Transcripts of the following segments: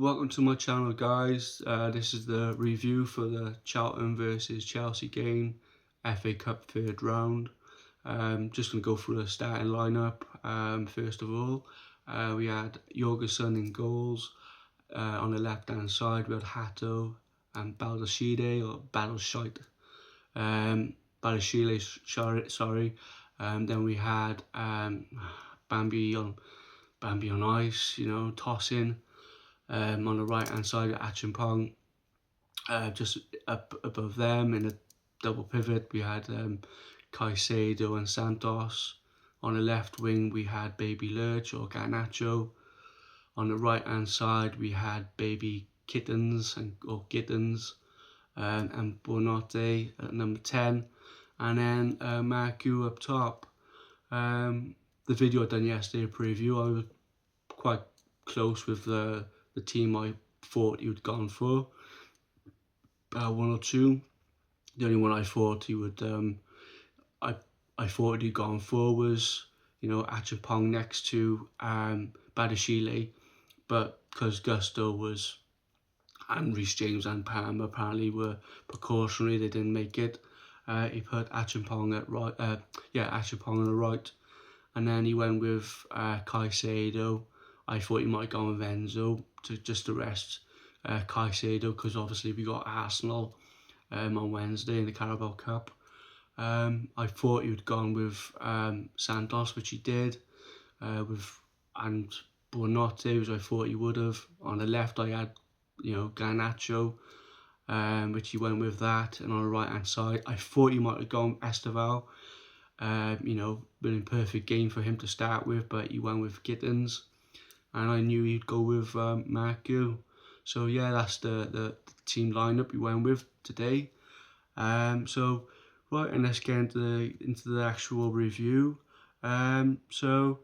Welcome to my channel, guys. This is the review for the Charlton versus Chelsea game, FA Cup third round. Just going to go through the starting lineup. First of all, we had Jorgensen in goals. On the left hand side, we had Hato and Baldashide, or Badalshite. Badashile, sorry. Then we had Bambi on ice, tossing. On the right hand side, Achimpong, just up above them in a double pivot, we had Caicedo and Santos. On the left wing, we had Baby Lurch or Garnacho. On the right hand side, we had Baby Kittens or Gittens, and Bonate at number 10, and then Marcu up top. The video I done yesterday, a preview, I was quite close with the team I thought he would gone for. One or two. The only one I thought he would, I thought he'd gone for was, Achapong next to Badashile, but because Gusto was, and Reece James and Palmer apparently were precautionary, they didn't make it. He put Achapong at right, Achapong on the right, and then he went with Caicedo. I thought he might go with Enzo to rest Caicedo, because obviously we got Arsenal on Wednesday in the Carabao Cup. I thought he would gone with Santos, which he did, and Bonate, which I thought he would have. On the left I had, Garnacho, which he went with that, and on the right hand side I thought he might have gone Esteval. Been in perfect game for him to start with, but he went with Gittens, and I knew he'd go with Marcu. So yeah, that's the team lineup we went with today. So right, and let's get into the actual review. So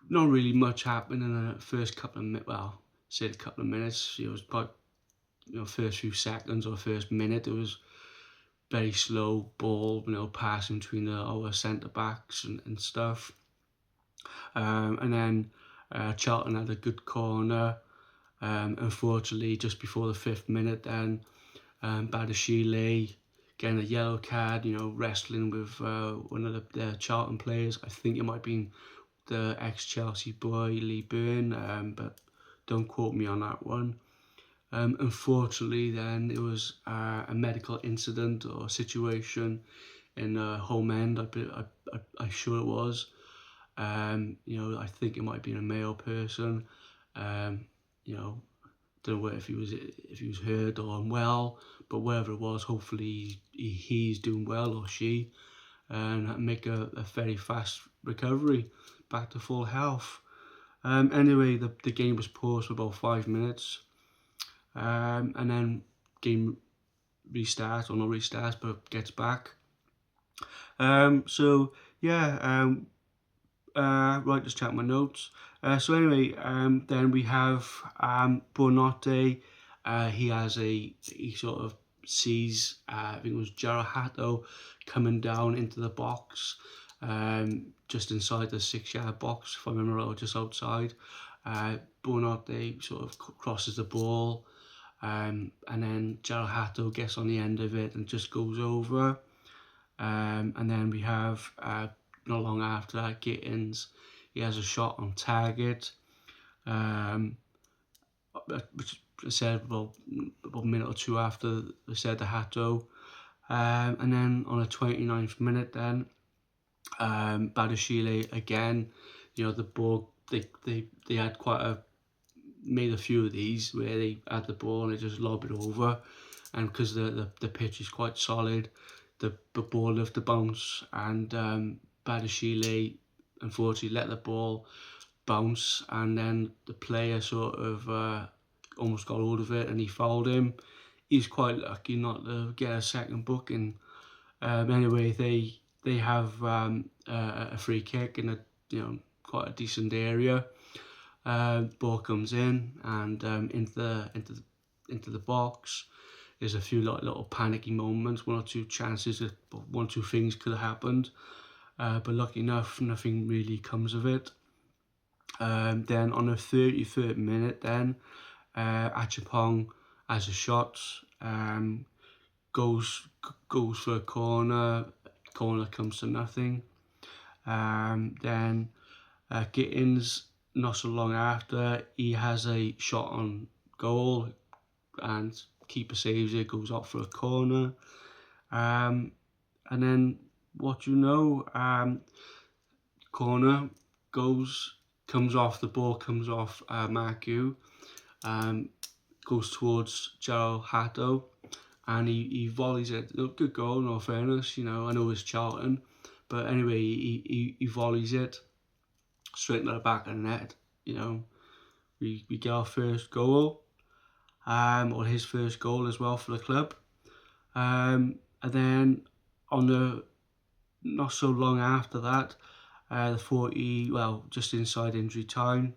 not really much happened in the first couple of minutes. Well, say a couple of minutes. It was about first few seconds or first minute. It was very slow ball, passing between our centre backs and stuff. And then Charlton had a good corner. Unfortunately, just before the 5th minute, then Badashile getting a yellow card, wrestling with one of the Charlton players. I think it might have been the ex-Chelsea boy, Lee Byrne, but don't quote me on that one. Unfortunately, then it was a medical incident or situation in home end. I'm sure it was. I think it might have been a male person. Don't know if he was hurt or unwell, but wherever it was, hopefully he's doing well, or she, and make a very fast recovery back to full health. Anyway, the game was paused for about 5 minutes, and then game restarts, or not restarts, but gets back. So yeah, right, just check my notes. So anyway, then we have Bonate. He sort of sees, I think it was Hato coming down into the box, just inside the 6-yard box, if I remember, or just outside. Bonate sort of crosses the ball, and then Hato gets on the end of it and just goes over. And then we have, not long after that, Gittens, he has a shot on target, which I said about a minute or two after they said the Hato. And then on the 29th minute, then Badashile again, the ball, they had made a few of these where they had the ball and they just lob it over, and because the pitch is quite solid, the ball loved to bounce, and Badashile unfortunately let the ball bounce, and then the player sort of almost got hold of it and he fouled him. He's quite lucky not to get a second booking. Anyway, they have a free kick in a quite a decent area. Ball comes in, and into the box. There's a few little panicky moments, one or two chances, one or two things could have happened, but lucky enough, nothing really comes of it. Then on the 33rd minute, then Achapong has a shot, goes for a corner comes to nothing. Then Gittins, not so long after, he has a shot on goal and keeper saves it, goes off for a corner. And then what you know, corner comes off, the ball comes off Marku, goes towards Gerald Hatto, and he volleys it. Look, good goal, in all fairness, you know, I know it's Charlton, but anyway, he volleys it straight into the back of the net, you know. We get our first goal, or his first goal as well for the club. And then on the not so long after that, the 40, well, just inside injury time,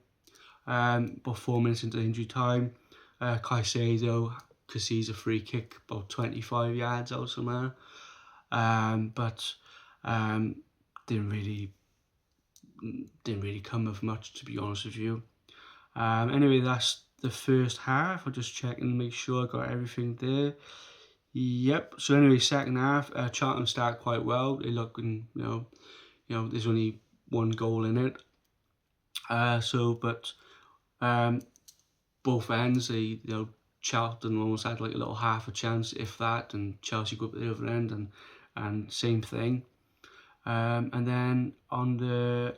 about 4 minutes into injury time, Caicedo concedes a free kick about 25 yards out somewhere, but didn't really come of much, to be honest with you. Anyway, that's the first half. I'll just check and make sure I got everything there. Yep. So anyway, second half, Charlton start quite well. They look, you know, there's only one goal in it. But both ends, Charlton almost had like a little half a chance, if that, and Chelsea go up the other end, and same thing. And then on the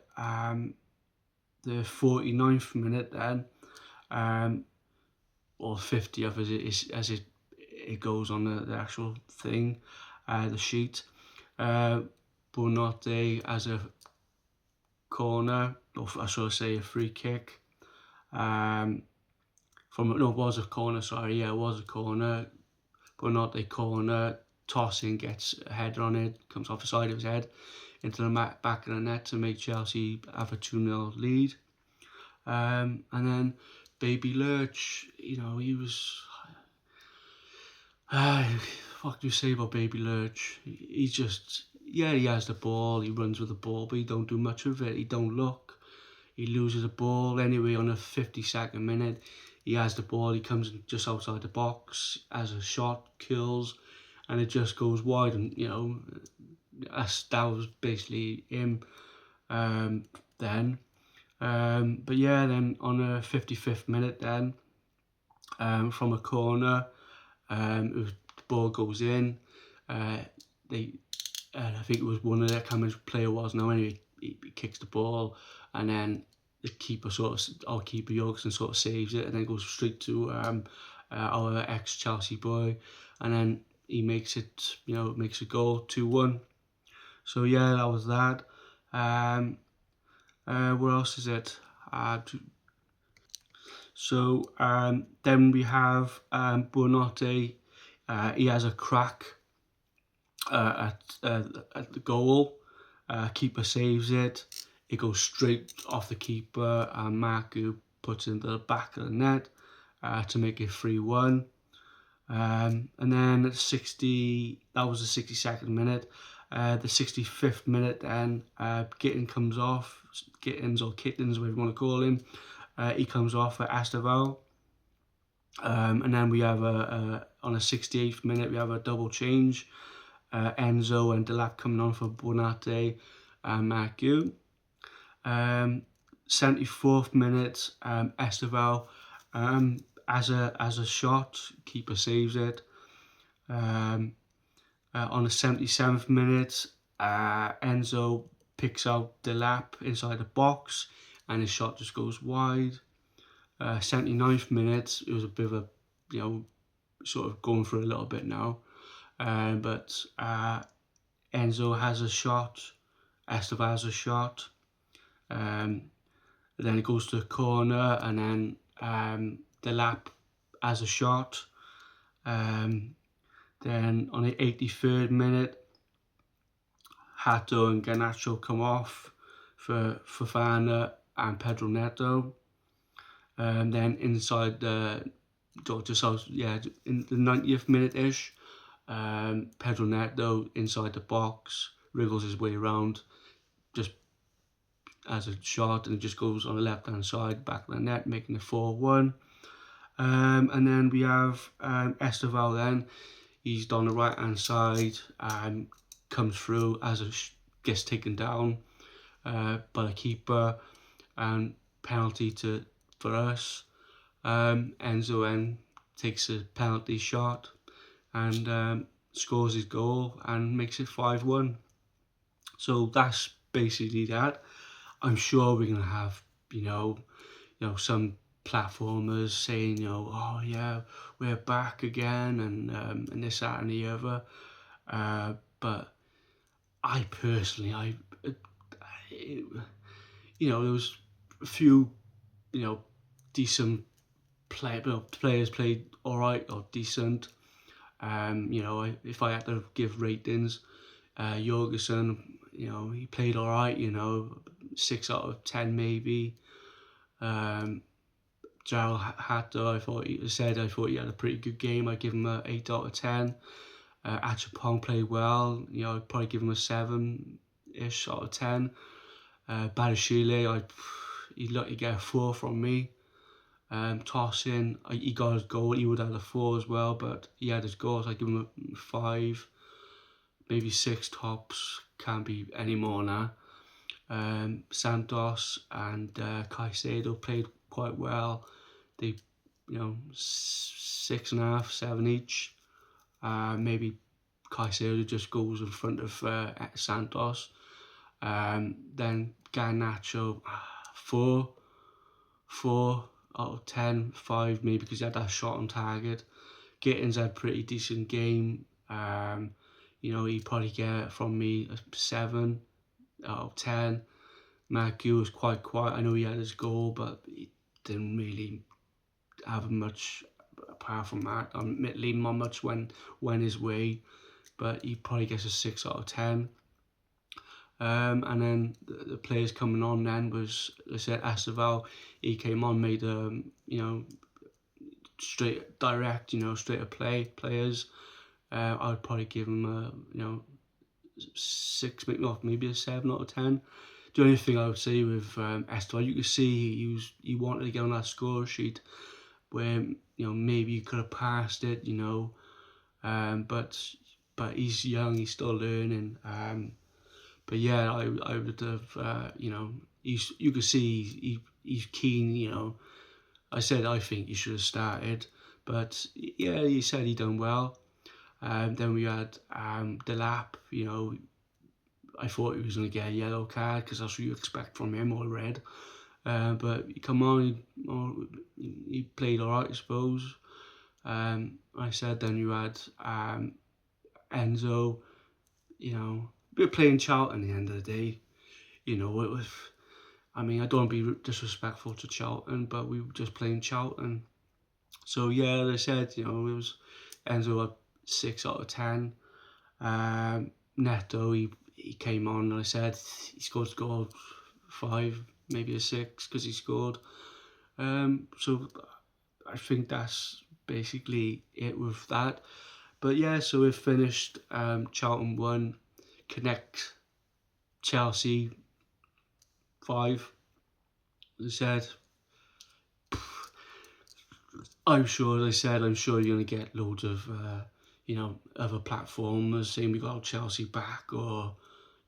49th minute, then, or 50th as it goes on the actual thing, the sheet. Buonanotte as a corner, or I should say a free kick. It was a corner, sorry, yeah, it was a corner. Buonanotte corner, tossing, gets a header on it, comes off the side of his head into the back of the net to make Chelsea have a 2-0 lead. And then Baby Lurch, you know, he was... what do you say about Baby Lurch? He's just... Yeah, he has the ball, he runs with the ball, but he don't do much of it. He don't look. He loses the ball. Anyway, on the 52nd minute, he has the ball, he comes just outside the box, has a shot, kills, and it just goes wide, and, you know, that was basically him then. But yeah, then on the 55th minute, then, from a corner, the ball goes in. I think it was one of their, I can't remember which player was now. Anyway, he kicks the ball, and then the keeper our keeper Jorgensen sort of saves it, and then goes straight to our ex-Chelsea boy, and then he makes it, makes a goal, 2-1. So yeah, that was that. What else is it? Then we have Buonanotte. He has a crack at the goal. Keeper saves it. It goes straight off the keeper, and Marku puts it into the back of the net to make it 3-1. And then at that was the 62nd minute. The 65th minute, then Gittins, or Kittens, whatever you want to call him, he comes off for Esteval. And then we have on the 68th minute, we have a double change. Enzo and Delap coming on for Buonanotte and Marku. 74th minute, Esteval as a shot, keeper saves it. On the 77th minute, Enzo picks out Delap inside the box, and his shot just goes wide. 79th minute, it was a bit of a, sort of going for a little bit now. But Enzo has a shot, Esteval has a shot. Then it goes to a corner, and then Delap has a shot. Then on the 83rd minute, Hato and Garnacho come off for Fofana and Pedro Neto. Then inside in the 90th minute-ish, Pedro Neto inside the box, wriggles his way around, just as a shot, and it just goes on the left hand side, back of the net, making it 4-1. And then we have Esteval then. He's on the right hand side, comes through as gets taken down by the keeper, and penalty for us. Enzo then takes a penalty shot and scores his goal and makes it 5-1. So that's basically that. I'm sure we're gonna have some platformers saying, oh yeah, we're back again, and this, that, and the other. But I personally, there was a few, decent players played all right or decent. If I had to give ratings, Jorgensen, he played all right. 6 out of 10 maybe. Gerald Hatter, I thought he had a pretty good game. I'd give him a 8 out of 10. Achapong played well. I'd probably give him a 7-ish out of 10. Badashile, he'd like to get a 4 from me. Tossing, he got his goal. He would have a 4 as well, but he had his goals. I'd give him a 5, maybe 6 tops. Can't be any more now. Santos and Caicedo played quite well. They, 6.5, 7 each. Maybe Caicedo just goes in front of Santos. Then Garnacho, 4 out of 10, 5 maybe because he had that shot on target. Gittins had a pretty decent game. He'd probably get from me a 7 out of 10. Matthew was quite quiet. I know he had his goal, but he didn't really have much apart from that. Admittedly, not much went his way, but he probably gets a 6 out of 10. And then the players coming on then was, I said, Esteval. He came on, made straight to play players. I would probably give him a 6, maybe a 7 out of 10. The only thing I would say with Esteval, you could see he wanted to get on that score sheet where maybe he could have passed it, but he's young, he's still learning. But yeah, I would have, you could see he's keen. I said I think he should have started, but yeah, he said he done well. Then we had Delap. I thought he was going to get a yellow card because that's what you expect from him, or red. But come on, he played all right, I suppose. I said then you had Enzo. We were playing Charlton at the end of the day. It was. I don't want to be disrespectful to Charlton, but we were just playing Charlton. So yeah, as I said, it was Enzo at 6 out of 10. Neto, he came on, and I said he scored a goal, 5, maybe a 6 because he scored. So I think that's basically it with that. But yeah, so we finished Charlton 1, Connect Chelsea 5. As I said, I'm sure you're going to get loads of other platforms saying we got Chelsea back, or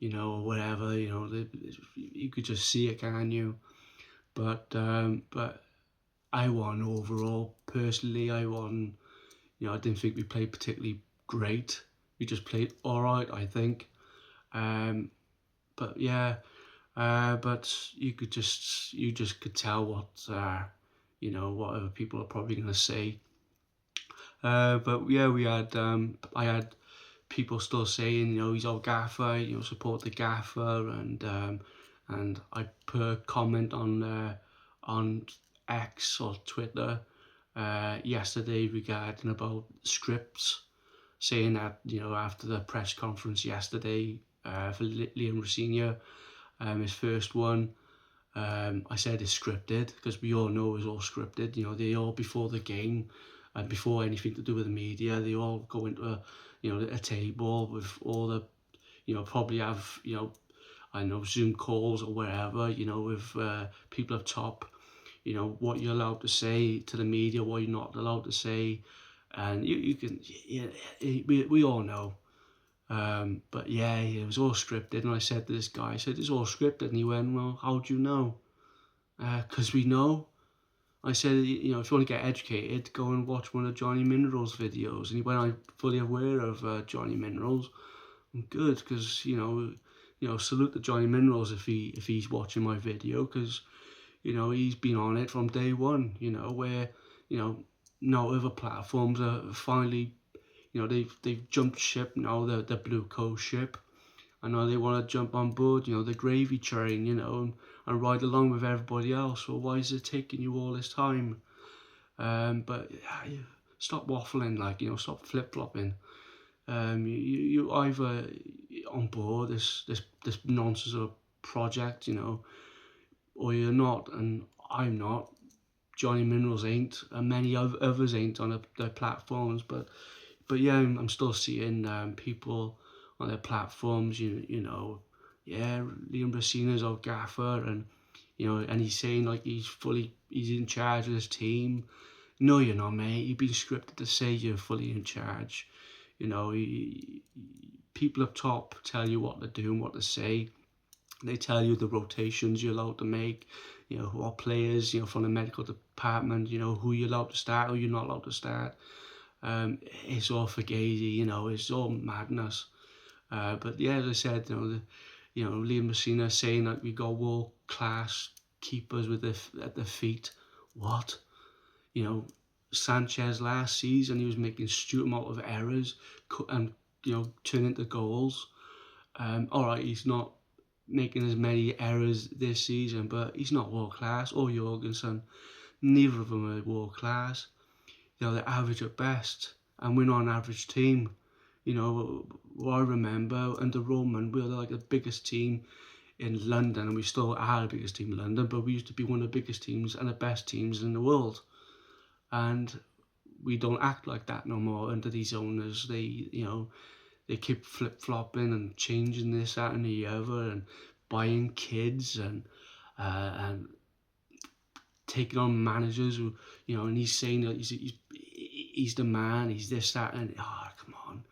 or whatever. You could just see it, can you? But I won overall. Personally, I won. I didn't think we played particularly great. We just played all right, I think. But yeah, but you just could tell what what other people are probably going to say. But yeah, I had people still saying, he's our gaffer, support the gaffer, and I put a comment on X or Twitter yesterday regarding about scripts, saying that after the press conference yesterday for Liam Rosenior, his first one, I said it's scripted because we all know it's all scripted. They all, before the game and before anything to do with the media, they all go into a table with all the, probably have, I know, Zoom calls or wherever, you know, with people up top, you know, what you're allowed to say to the media, what you're not allowed to say. And you can, yeah, we all know. But yeah, it was all scripted. And I said to this guy, I said, it's all scripted. And he went, well, how do you know? Because we know. I said, you know, if you want to get educated, go and watch one of Johnny Minerals' videos. And he went, I'm fully aware of Johnny Minerals. I'm good, because, you know, salute to Johnny Minerals if he's watching my video, because, you know, he's been on it from day one, you know, where, you know, now other platforms are finally, you know, they've jumped ship now, the Blue Coast ship. I know they want to jump on board, you know, the gravy train, you know, and ride along with everybody else. Well, why is it taking you all this time? But yeah, stop waffling, like, you know, stop flip-flopping. You either on board this nonsense of a project, you know, or you're not, and I'm not. Johnny Minerals ain't, and many others ain't on their platforms. But yeah, I'm still seeing people on their platforms. You know, yeah, Liam Racina's our gaffer, and you know, and he's saying like he's in charge of this team. No, you're not, mate. You've been scripted to say you're fully in charge. You know, people up top tell you what to do and what to say. They tell you the rotations you're allowed to make, you know, what players, you know, from the medical department, you know, who you're allowed to start, who you're not allowed to start. It's all fugazi, you know, it's all madness. But yeah, as I said, Liam Messina saying that we got world class keepers with at the feet. What? You know, Sanchez last season, he was making stupid amount of errors and, you know, turning into goals. All right, he's not making as many errors this season, but he's not world class. Or Jorgensen, neither of them are world class. You know, they're average at best, and we're not an average team. You know, what I remember under Roman, we were like the biggest team in London, and we still are the biggest team in London, but we used to be one of the biggest teams and the best teams in the world. And we don't act like that no more under these owners. They keep flip-flopping and changing this, that, and the other, and buying kids and taking on managers who, you know, and he's saying that he's the man, he's this, that, and come on,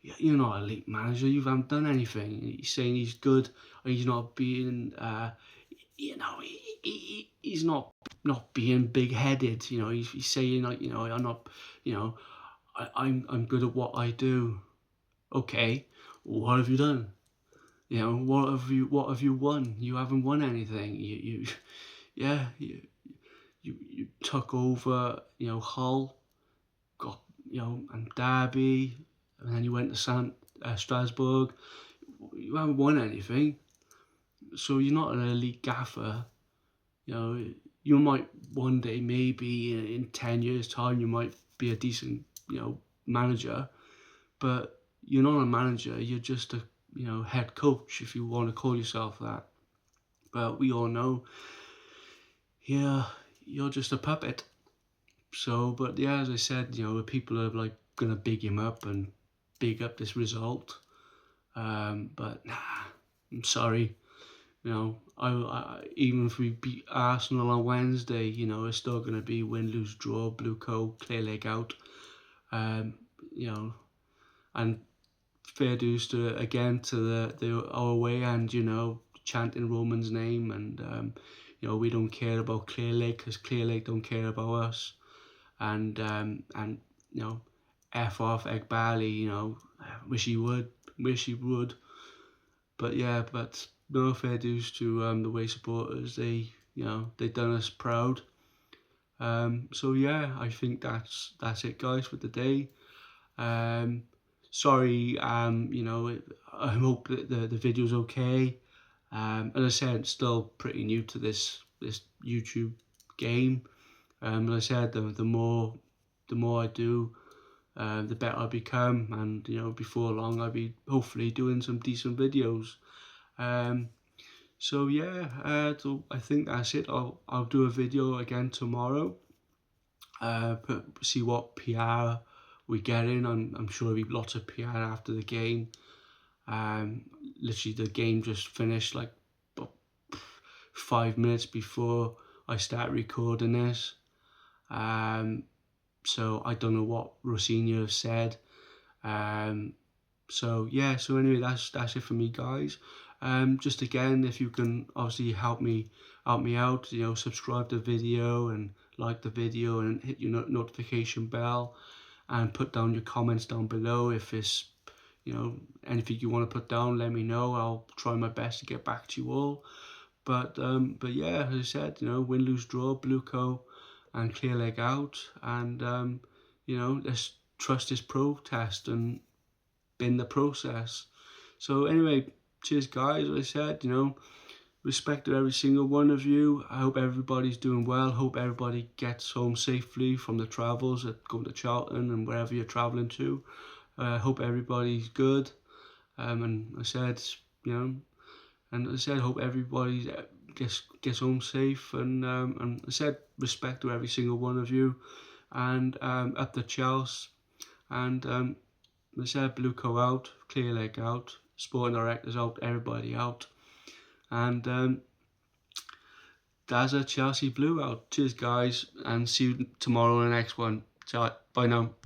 you're not an elite manager, you haven't done anything. He's saying he's good, or he's not being, you know, he's not being big-headed. You know, he's saying like, you know, I'm not, you know, I'm good at what I do. Okay, what have you done? You know, what have you won? You haven't won anything. Yeah, you took over, you know, Hull, got, you know, and Derby, and then you went to Strasbourg. You haven't won anything, so you're not an elite gaffer. You know, you might one day, maybe in 10 years' time, you might be a decent, you know, manager, but you're not a manager. You're just a, you know, head coach, if you want to call yourself that. But we all know, yeah, you're just a puppet. So, but yeah, as I said, you know, people are like gonna big him up and big up this result. But nah, I'm sorry. You know, I even if we beat Arsenal on Wednesday, you know, it's still gonna be win, lose, draw, blue coat, clear leg out. You know, and fair dues to again to our away end, you know, chanting Roman's name, and you know, we don't care about Clear Lake because Clear Lake don't care about us, and you know, F off Egg Barley, you know, wish he would, but yeah, but no, fair dues to the way supporters, they, you know, they done us proud. So yeah, I think that's it, guys, for today. Sorry, you know, I hope that the video's okay. As I said, I'm still pretty new to this YouTube game. As I said, the more I do, the better I become, and you know, before long I'll be hopefully doing some decent videos. So yeah, so I think that's it. I'll do a video again tomorrow. See what PR we get in. I'm sure there'll be lots of PR after the game. Literally the game just finished like 5 minutes before I start recording this. So I don't know what Rosinha said. So yeah, so anyway, that's it for me, guys. Just again, if you can obviously help me out, subscribe to the video and like the video and hit your notification bell, and put down your comments down below. If it's anything you want to put down, let me know. I'll try my best to get back to you all. But yeah, as I said, win, lose, draw, blue co, and clear leg out, and let's trust this pro test and bin the process. So anyway, cheers, guys. As I said, respect to every single one of you. I hope everybody's doing well. Hope everybody gets home safely from the travels at going to Charlton and wherever you're traveling to. Hope everybody's good. And I said, hope everybody gets home safe. And I said, respect to every single one of you. And up the Chelsea. And I said, blue co out, clear leg out, sporting directors out, everybody out. And that's a Chelsea blue out. Cheers, guys, and see you tomorrow in the next one. Ciao. Bye now.